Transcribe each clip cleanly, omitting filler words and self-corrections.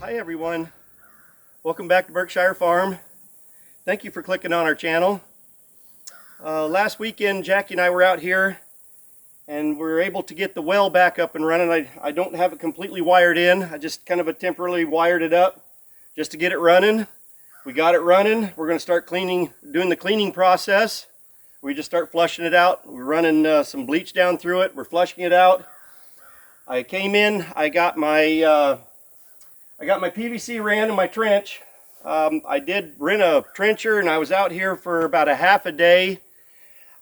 Hi everyone, welcome back to Burkeshire Farm. Thank you for clicking on our channel. Last weekend Jackie and I were out here and we were able to get the well back up and running. I don't have it completely wired in. I just kind of temporarily wired it up just to get it running. We got it running. We're going to start doing the cleaning process. We just start flushing it out. We're running some bleach down through it. We're flushing it out. I came in, I got my PVC ran in my trench. I did rent a trencher and I was out here for about a half a day.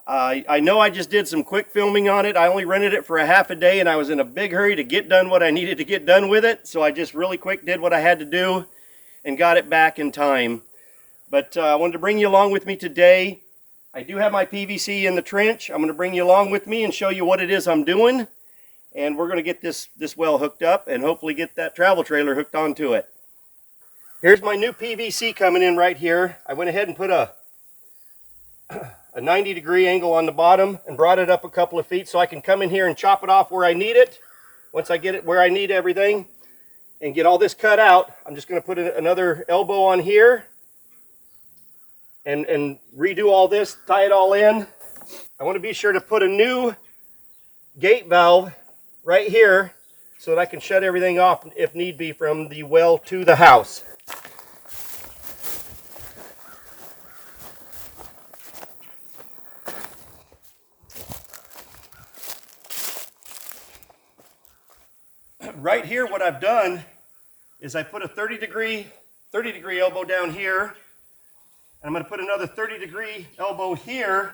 I know I just did some quick filming on it. I only rented it for a half a day and I was in a big hurry to get done what I needed to get done with it. So I just really quick did what I had to do and got it back in time. But I wanted to bring you along with me today. I do have my PVC in the trench. I'm going to bring you along with me and show you what it is I'm doing. And we're going to get this well hooked up and hopefully get that travel trailer hooked onto it. Here's my new PVC coming in right here. I went ahead and put a 90-degree angle on the bottom and brought it up a couple of feet so I can come in here and chop it off where I need it. Once I get it where I need everything and get all this cut out, I'm just going to put another elbow on here and redo all this, tie it all in. I want to be sure to put a new gate valve right here so that I can shut everything off if need be from the well to the house. Right here what I've done is I put a 30 degree elbow down here, and I'm going to put another 30-degree elbow here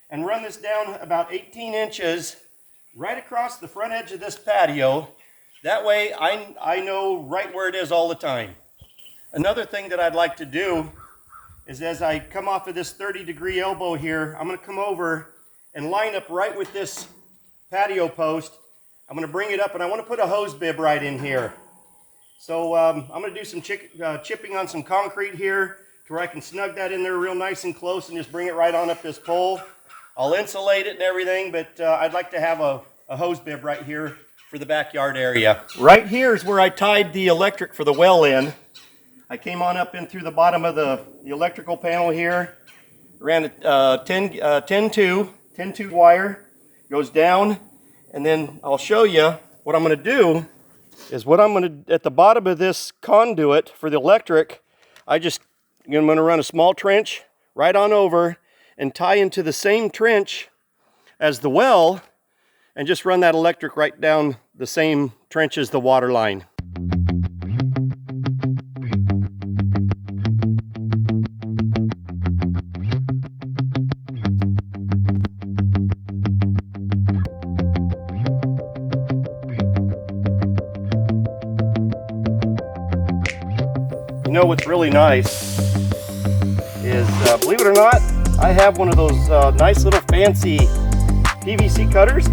and run this down about 18 inches right across the front edge of this patio. That way I know right where it is all the time. Another thing that I'd like to do is as I come off of this 30-degree elbow here, I'm going to come over and line up right with this patio post. I'm going to bring it up and I want to put a hose bib right in here. So I'm going to do some chipping on some concrete here to where I can snug that in there real nice and close and just bring it right on up this pole. I'll insulate it and everything, but I'd like to have a hose bib right here for the backyard area. Right here is where I tied the electric for the well in. I came on up in through the bottom of the electrical panel here, ran a 10-2 wire, goes down, and then I'll show you what I'm going to do is at the bottom of this conduit for the electric, I'm going to run a small trench right on over and tie into the same trench as the well and just run that electric right down the same trench as the water line. You know what's really nice is, believe it or not, I have one of those nice little fancy PVC cutters.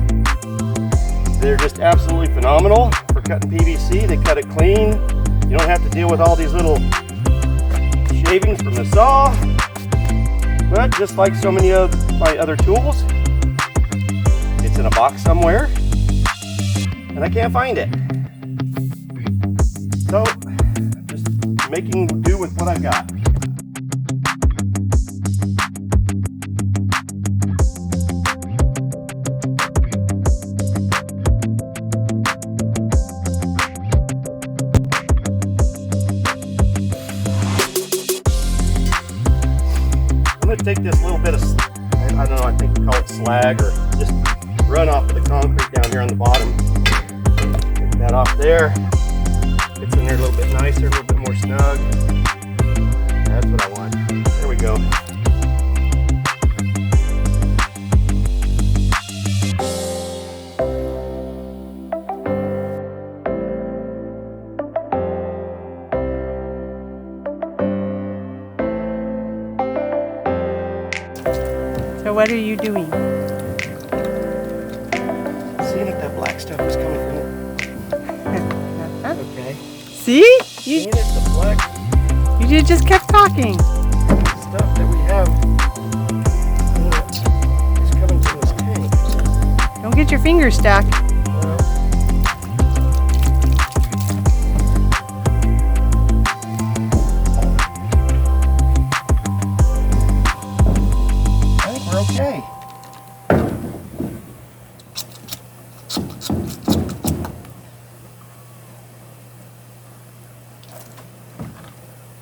They're just absolutely phenomenal for cutting PVC. They cut it clean. You don't have to deal with all these little shavings from the saw. But just like so many of my other tools, it's in a box somewhere and I can't find it. So, just making do with what I've got. Take this little bit of, I don't know, I think we call it slag, or just run off of the concrete down here on the bottom. Get that off there. It's in there a little bit nicer, a little bit more snug. That's what I want. There we go. So what are you doing? Seeing if that black stuff is coming from it. Okay. See? Seeing if the black You just kept talking. stuff that we have is coming from this tank. Don't get your fingers stuck.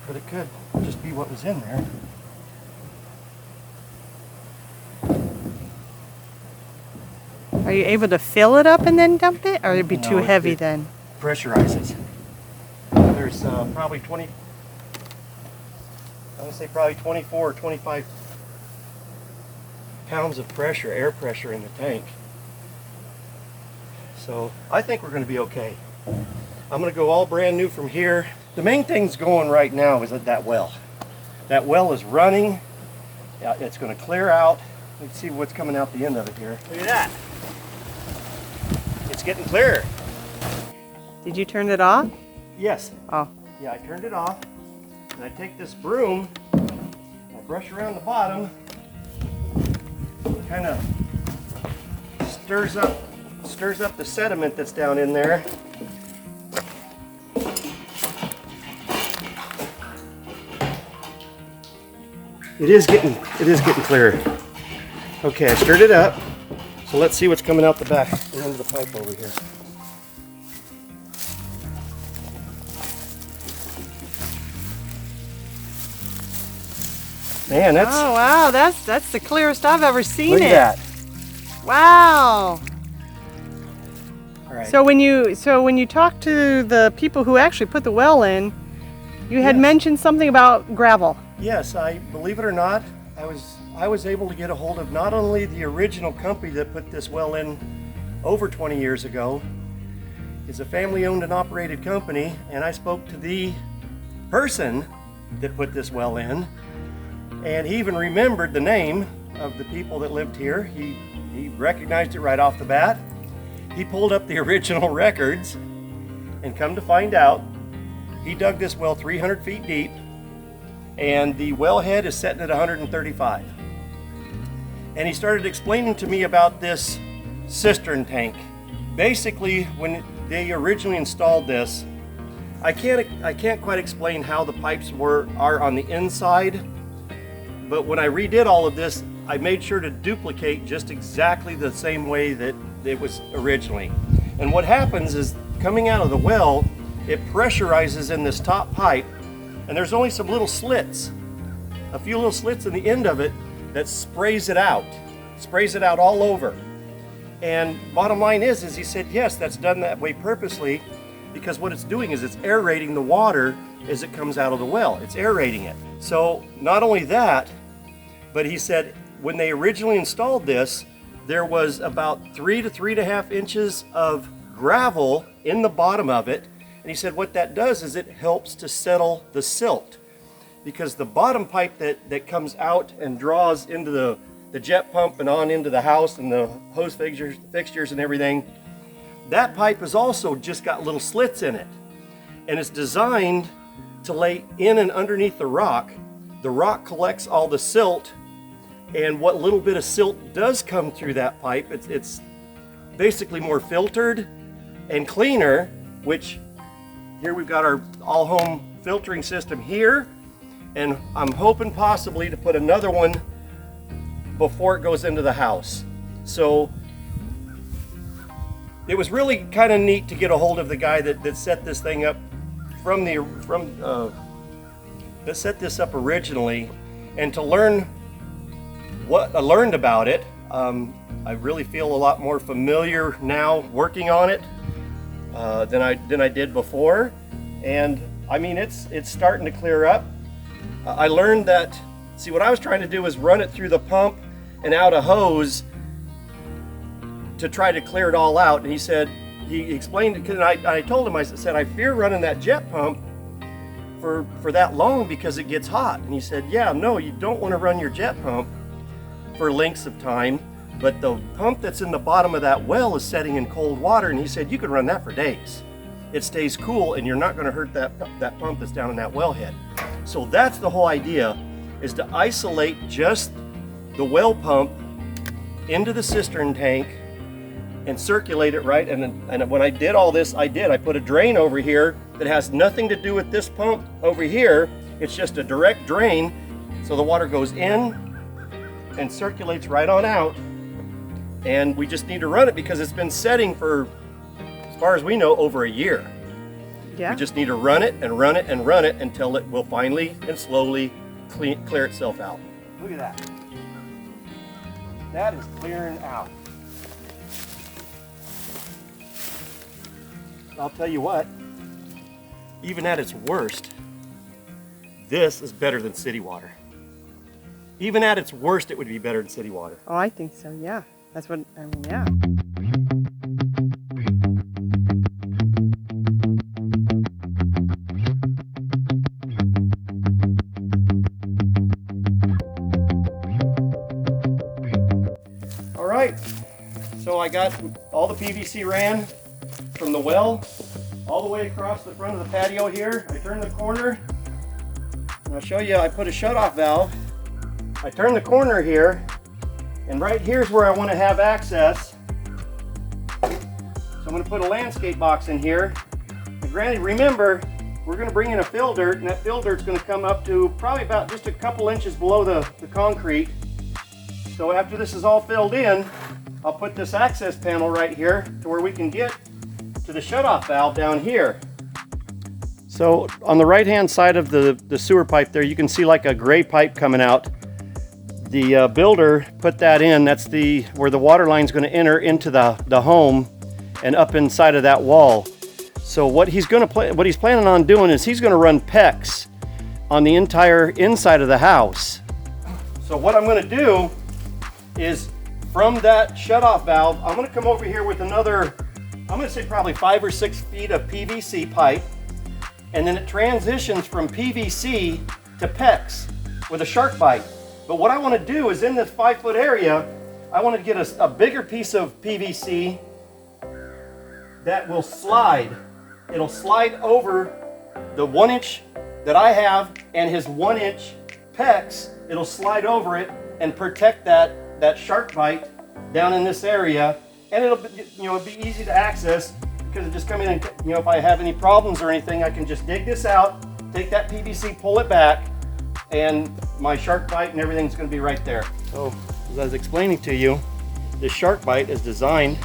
but it could just be what was in there. Are you able to fill it up and then dump it? Or would it be too No, heavy it then? Pressurizes. There's probably 20, I would say probably 24 or 25 pounds of pressure, air pressure in the tank. So I think we're going to be okay. I'm going to go all brand new from here. The main thing's going right now is at that well. That well is running. Yeah, it's going to clear out. Let's see what's coming out the end of it here. Look at that. It's getting clearer. Did you turn it off? Yes. Oh. Yeah, I turned it off. And I take this broom, I brush around the bottom, kind of stirs up the sediment that's down in there. It is getting clearer. Okay, I stirred it up. So let's see what's coming out the back end of the pipe over here. Man, that's Oh wow, that's the clearest I've ever seen look it. at that. Wow. All right. So when you talk to the people who actually put the well in, you had Yes. mentioned something about gravel. Yes, I believe it or not, I was able to get a hold of not only the original company that put this well in over 20 years ago. It's a family-owned and operated company, and I spoke to the person that put this well in, and he even remembered the name of the people that lived here. He recognized it right off the bat. He pulled up the original records, and come to find out, he dug this well 300 feet deep, and the wellhead is setting at 135. And he started explaining to me about this cistern tank. Basically, when they originally installed this, I can't quite explain how the pipes are on the inside, but when I redid all of this, I made sure to duplicate just exactly the same way that it was originally. And what happens is, coming out of the well, it pressurizes in this top pipe, and there's only some little slits, a few little slits in the end of it that sprays it out all over. And bottom line is he said, yes, that's done that way purposely, because what it's doing is it's aerating the water as it comes out of the well. It's aerating it. So not only that, but he said when they originally installed this, there was about 3 to 3.5 inches of gravel in the bottom of it. And he said what that does is it helps to settle the silt, because the bottom pipe that comes out and draws into the jet pump and on into the house and the hose fixtures and everything, that pipe has also just got little slits in it. And it's designed to lay in and underneath the rock. The rock collects all the silt, and what little bit of silt does come through that pipe, it's basically more filtered and cleaner, which here we've got our all-home filtering system here, and I'm hoping possibly to put another one before it goes into the house. So it was really kind of neat to get a hold of the guy that set this thing up that set this up originally, and to learn what I learned about it. I really feel a lot more familiar now working on it than I did before, and I mean it's starting to clear up. I learned that, see, what I was trying to do is run it through the pump and out a hose to try to clear it all out. And he explained it, and I told him, I said, I fear running that jet pump for that long because it gets hot. And he said, yeah, no, you don't want to run your jet pump for lengths of time, but the pump that's in the bottom of that well is setting in cold water, and he said you can run that for days. It stays cool, and you're not going to hurt that pump that's down in that wellhead. So that's the whole idea, is to isolate just the well pump into the cistern tank and circulate it right. And when I did all this, I put a drain over here that has nothing to do with this pump over here. It's just a direct drain, so the water goes in and circulates right on out. And we just need to run it because it's been setting for, as far as we know, over a year. Yeah. We just need to run it and run it and run it until it will finally and slowly clear itself out. Look at that. That is clearing out. I'll tell you what, even at its worst, this is better than city water. Even at its worst, it would be better than city water. Oh, I think so, yeah. That's what, I mean, yeah. All right, so I got all the PVC ran from the well all the way across the front of the patio here. I turned the corner, and I'll show you, I put a shutoff valve. I turn the corner here, and right here's where I want to have access. So I'm going to put a landscape box in here. And granted, remember, we're going to bring in a fill dirt, and that fill dirt's going to come up to probably about just a couple inches below the concrete. So after this is all filled in, I'll put this access panel right here to where we can get to the shutoff valve down here. So on the right hand side of the sewer pipe there, you can see like a gray pipe coming out. The builder put that in. That's where the water line is going to enter into the home and up inside of that wall. So what he's planning on doing is he's going to run PEX on the entire inside of the house. So what I'm going to do is from that shutoff valve, I'm going to come over here with another, I'm going to say probably 5 or 6 feet of PVC pipe, and then it transitions from PVC to PEX with a shark bite. But what I want to do is in this 5-foot area, I want to get a bigger piece of PVC that will slide. It'll slide over the 1-inch that I have and his 1-inch PEX. It'll slide over it and protect that shark bite down in this area, and it'll be easy to access because it just come in and if I have any problems or anything, I can just dig this out, take that PVC, pull it back, and my shark bite and everything's going to be right there. So as I was explaining to you, this shark bite is designed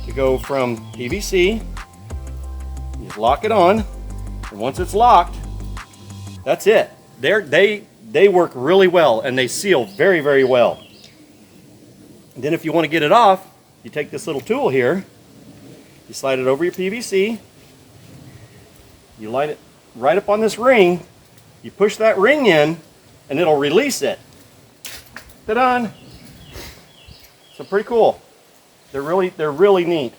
to go from PVC. You just lock it on, and once it's locked, that's it. They work really well and they seal very, very well. And then if you want to get it off, you take this little tool here, you slide it over your PVC, you light it right up on this ring, you push that ring in, and it'll release it. Ta-da! So pretty cool. They're really neat.